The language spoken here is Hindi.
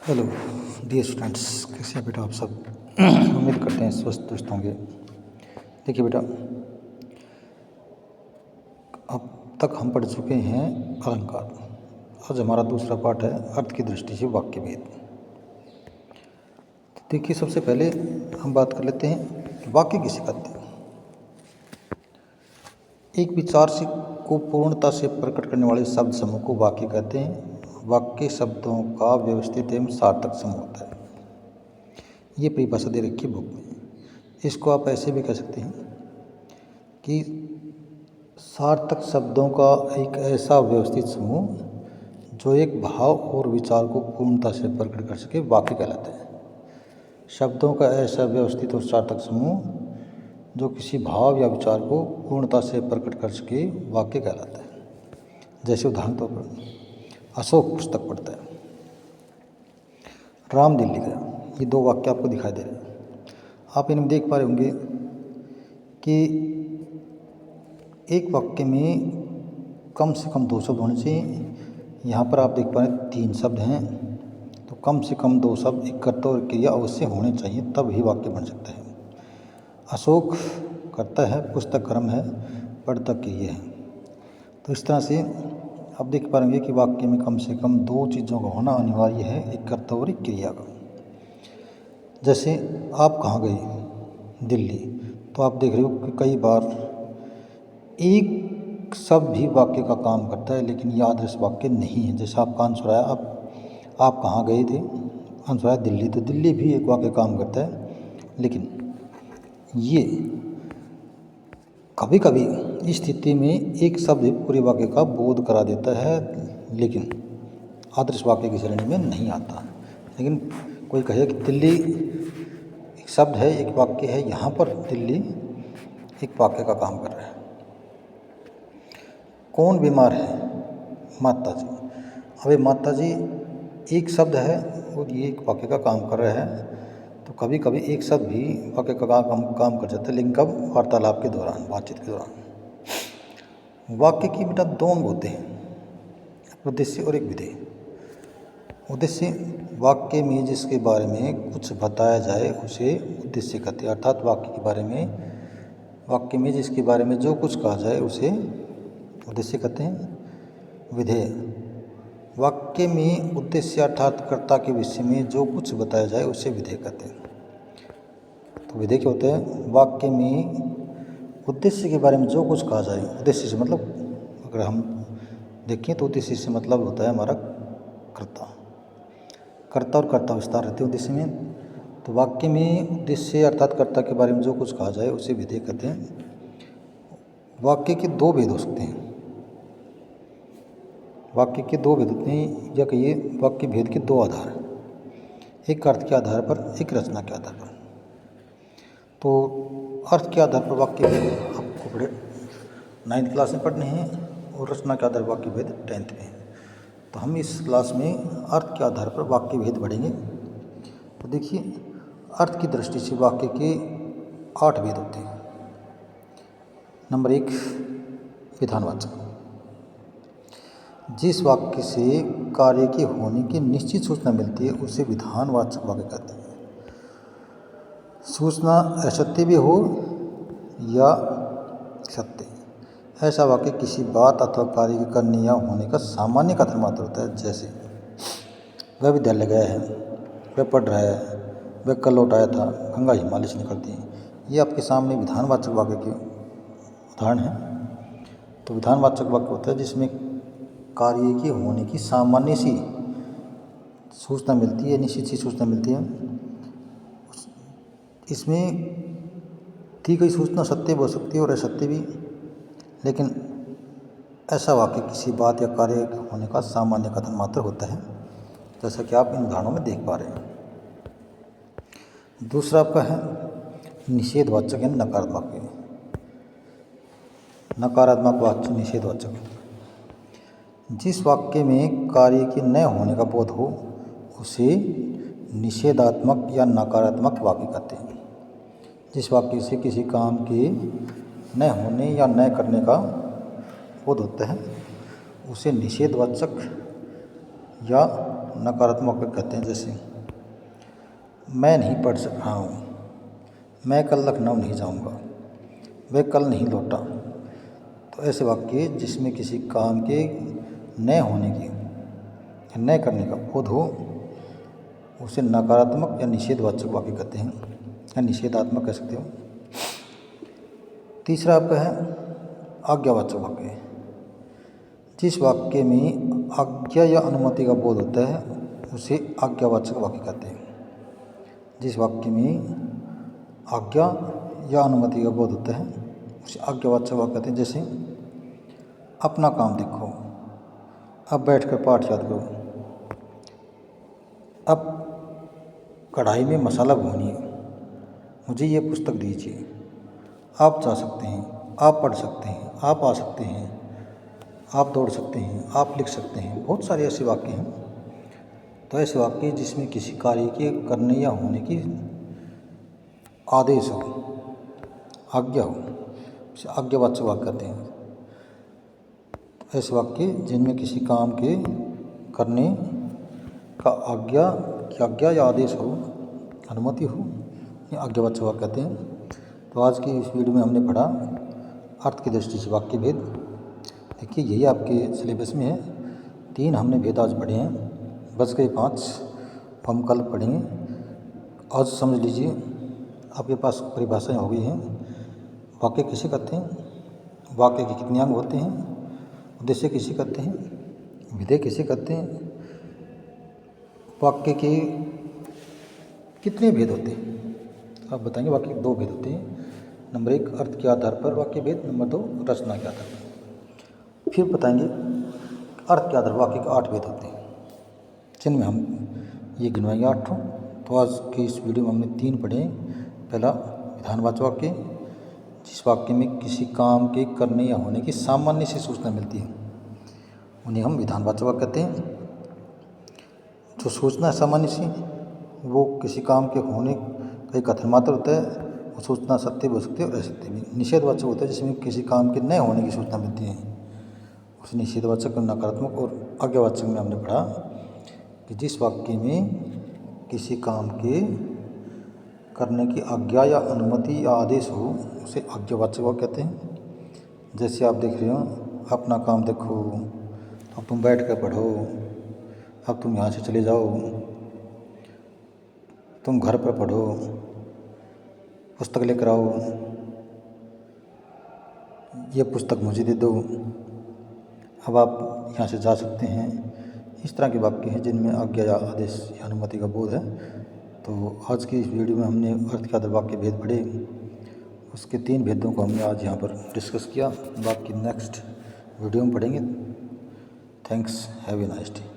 हेलो डियर स्टूडेंट्स, कैसे हैं बेटा आप सब। उम्मीद करते हैं स्वस्थ दुरुस्त होंगे। देखिए बेटा, अब तक हम पढ़ चुके हैं अलंकार। आज हमारा दूसरा पाठ है अर्थ की दृष्टि से वाक्य भेद। तो देखिए, सबसे पहले हम बात कर लेते हैं कि वाक्य किसे कहते हैं। एक विचार से को पूर्णता से प्रकट करने वाले शब्द समूह को वाक्य कहते हैं। वाक्य शब्दों का व्यवस्थित एवं सार्थक समूह होता है। ये परिभाषा दे रखी है बुक में। इसको आप ऐसे भी कह सकते हैं कि सार्थक शब्दों का एक ऐसा व्यवस्थित समूह जो एक भाव और विचार को पूर्णता से प्रकट कर सके, वाक्य कहलाते हैं। शब्दों का ऐसा व्यवस्थित और सार्थक समूह जो किसी भाव या विचार को पूर्णता से प्रकट कर सके, वाक्य कहलाता है। जैसे उदाहरण तौर पर अशोक पुस्तक पढ़ता है, राम दिल्ली गया। ये दो वाक्य आपको दिखाई दे रहे हैं। आप इनमें देख पा रहे होंगे कि एक वाक्य में कम से कम 2 शब्द होने चाहिए। यहाँ पर आप देख पा रहे हैं 3 शब्द हैं, तो कम से कम 2 शब्द एक कर्ता और क्रिया अवश्य होने चाहिए, तब ही वाक्य बन सकता है। अशोक करता है, पुस्तक कर्म है, पढ़ता क्रिया है। तो इस तरह से आप देख पा रहे हैं कि वाक्य में कम से कम 2 चीज़ों का होना अनिवार्य है, एक कर्ता और एक क्रिया का। जैसे आप कहाँ गए, दिल्ली। तो आप देख रहे हो कि कई बार एक शब्द भी वाक्य का काम करता है, लेकिन यह आदर्श वाक्य नहीं है। जैसे आपका आंसर आया, आप कहाँ गए थे, आंसर आया दिल्ली। तो दिल्ली भी एक वाक्य काम करता है, लेकिन ये कभी कभी इस स्थिति में एक शब्द पूरे वाक्य का बोध करा देता है, लेकिन आदर्श वाक्य की श्रेणी में नहीं आता। लेकिन कोई कहे कि दिल्ली एक शब्द है, एक वाक्य है, यहाँ पर दिल्ली एक वाक्य का काम कर रहा है। कौन बीमार है, माता जी। अबे माता जी एक शब्द है और ये एक वाक्य का काम कर रहा है। तो कभी कभी एक शब्द भी वाक्य का काम कर जाता है, लेकिन कब, वार्तालाप के दौरान, बातचीत के दौरान। वाक्य की बेटा 2 अंग होते हैं, उद्देश्य और एक विधेय। उद्देश्य, वाक्य में जिसके बारे में कुछ बताया जाए उसे उद्देश्य कहते हैं। अर्थात वाक्य में जिसके बारे में जो कुछ कहा जाए उसे उद्देश्य कहते हैं। विधेय, वाक्य में उद्देश्य अर्थात कर्ता के विषय में जो कुछ बताया जाए उसे विधेय कहते हैं। तो विधेय क्या होता है, वाक्य में उद्देश्य के बारे में जो कुछ कहा जाए, उद्देश्य से मतलब अगर हम देखें तो उद्देश्य से मतलब होता है हमारा कर्ता और कर्ता विस्तार रहते हैं उद्देश्य में। तो वाक्य में उद्देश्य अर्थात कर्ता के बारे में जो कुछ कहा जाए उसे विधेय कहते हैं। वाक्य के 2 भेद हो सकते हैं। वाक्य के 2 भेद होते हैं, या कहिए वाक्य भेद के 2 आधार, एक अर्थ के आधार पर, एक रचना के आधार पर। तो अर्थ के आधार पर वाक्य भेद आपको 9th क्लास में पढ़ने हैं, और रचना के आधार पर वाक्य भेद 10th में। तो हम इस क्लास में अर्थ के आधार पर वाक्य भेद पढ़ेंगे। तो देखिए, अर्थ की दृष्टि से वाक्य के 8 भेद होते हैं। नंबर 1, विधानवाचक। जिस वाक्य से कार्य के होने की निश्चित सूचना मिलती है उसे विधानवाचक वाक्य कहते हैं। सूचना असत्य भी हो या सत्य, ऐसा वाक्य किसी बात अथवा कार्य के करने या होने का सामान्य कथन मात्र होता है। जैसे वह विद्यालय गया है, वह पढ़ रहा है, वह कल लौट आया था, गंगा हिमालय से निकलती है। ये आपके सामने विधानवाचक वाक्य के उदाहरण हैं। तो विधानवाचक वाक्य होता है जिसमें कार्य के होने की सामान्य सी सूचना मिलती है, निश्चित सी सूचना मिलती है। इसमें दी गई सूचना सत्य भी हो सकती है और असत्य भी, लेकिन ऐसा वाक्य किसी बात या कार्य होने का सामान्य कथन मात्र होता है, जैसा कि आप इन उदाहरणों में देख पा रहे हैं। दूसरा आपका है निषेधवाचक यानी नकारात्मक वाक्य। नकारात्मक वाक्य निषेधवाचक, जिस वाक्य में कार्य के न होने का बोध हो उसे निषेधात्मक या नकारात्मक वाक्य कहते हैं। जिस वाक्य से किसी काम के न होने या न करने का बोध होता है उसे निषेधवाचक या नकारात्मक वाक्य कहते हैं। जैसे मैं नहीं पढ़ सक रहा हूँ, मैं कल लखनऊ नहीं जाऊँगा, वह कल नहीं लौटा। तो ऐसे वाक्य जिसमें किसी काम के न होने की, न करने का बोध हो, उसे नकारात्मक या निषेधवाचक वाक्य कहते हैं, या निषेधात्मक कह सकते हो। तीसरा आपका है आज्ञावाचक वाक्य। जिस वाक्य में आज्ञा या अनुमति का बोध होता है उसे आज्ञावाचक वाक्य कहते हैं। जिस वाक्य में आज्ञा या अनुमति का बोध होता है उसे आज्ञावाचक वाक्य कहते हैं। जैसे अपना काम देखो, अब बैठकर पाठ याद करो, अब कढ़ाई में मसाला भूनिए, मुझे ये पुस्तक दीजिए, आप जा सकते हैं, आप पढ़ सकते हैं, आप आ सकते हैं, आप दौड़ सकते हैं, आप लिख सकते हैं। बहुत सारे ऐसे वाक्य हैं। तो ऐसे वाक्य जिसमें किसी कार्य के करने या होने की आदेश हो, आज्ञा हो, उसे आज्ञावाचक वाक्य कहते हैं। ऐसे वाक्य जिनमें किसी काम के करने का आज्ञा या आदेश हो, अनुमति हो, ये आज्ञावाचक वाक्य कहते हैं। तो आज की इस वीडियो में हमने पढ़ा अर्थ की दृष्टि से वाक्य भेद। देखिए यही आपके सिलेबस में है। 3 हमने भेद आज पढ़े हैं, बच गए 5 हम कल पढ़ेंगे। आज समझ लीजिए आपके पास परिभाषाएं हो गई हैं। वाक्य किसे कहते हैं, वाक्य के कितने अंग होते हैं, उद्देश्य किसे कहते हैं, विधेय किसे कहते हैं, वाक्य के कितने भेद होते हैं आप बताएंगे। वाक्य के 2 भेद होते हैं। नंबर 1 अर्थ के आधार पर वाक्य भेद, नंबर 2 रचना के आधार पर। फिर बताएंगे अर्थ के आधार पर वाक्य के 8 भेद होते हैं, जिनमें हम ये गिनवाएंगे 8। तो आज की इस वीडियो में हमने 3 पढ़े हैं। पहला विधानवाचक वाक्य, जिस वाक्य में किसी काम के करने या होने की सामान्य सी सूचना मिलती है उन्हें हम विधानवाचक वाक्य कहते हैं। जो सूचना सामान्य सी वो किसी काम के होने का एक कथन मात्र होता है। वो सूचना सत्य भी हो सकती है और असत्य भी। निषेधवाचक होता है जिसमें किसी काम के न होने की सूचना मिलती है, उसे निषेधवाचक, नकारात्मक और आज्ञावाचक में हमने पढ़ा कि जिस वाक्य में किसी काम के करने की आज्ञा या अनुमति या आदेश हो उसे आज्ञावाचक वाक्य कहते हैं। जैसे आप देख रहे हो, अपना काम देखो, अब तुम बैठ कर पढ़ो, अब तुम यहाँ से चले जाओ, तुम घर पर पढ़ो, पुस्तक लेकर आओ, ये पुस्तक मुझे दे दो, अब आप यहाँ से जा सकते हैं। इस तरह के वाक्य हैं जिनमें आज्ञा या आदेश या अनुमति का बोध है। तो आज की इस वीडियो में हमने अर्थ के आधार वाक्य भेद पढ़े, उसके 3 भेदों को हमने आज यहाँ पर डिस्कस किया। बाकी नेक्स्ट वीडियो में पढ़ेंगे। Thanks, have a nice day.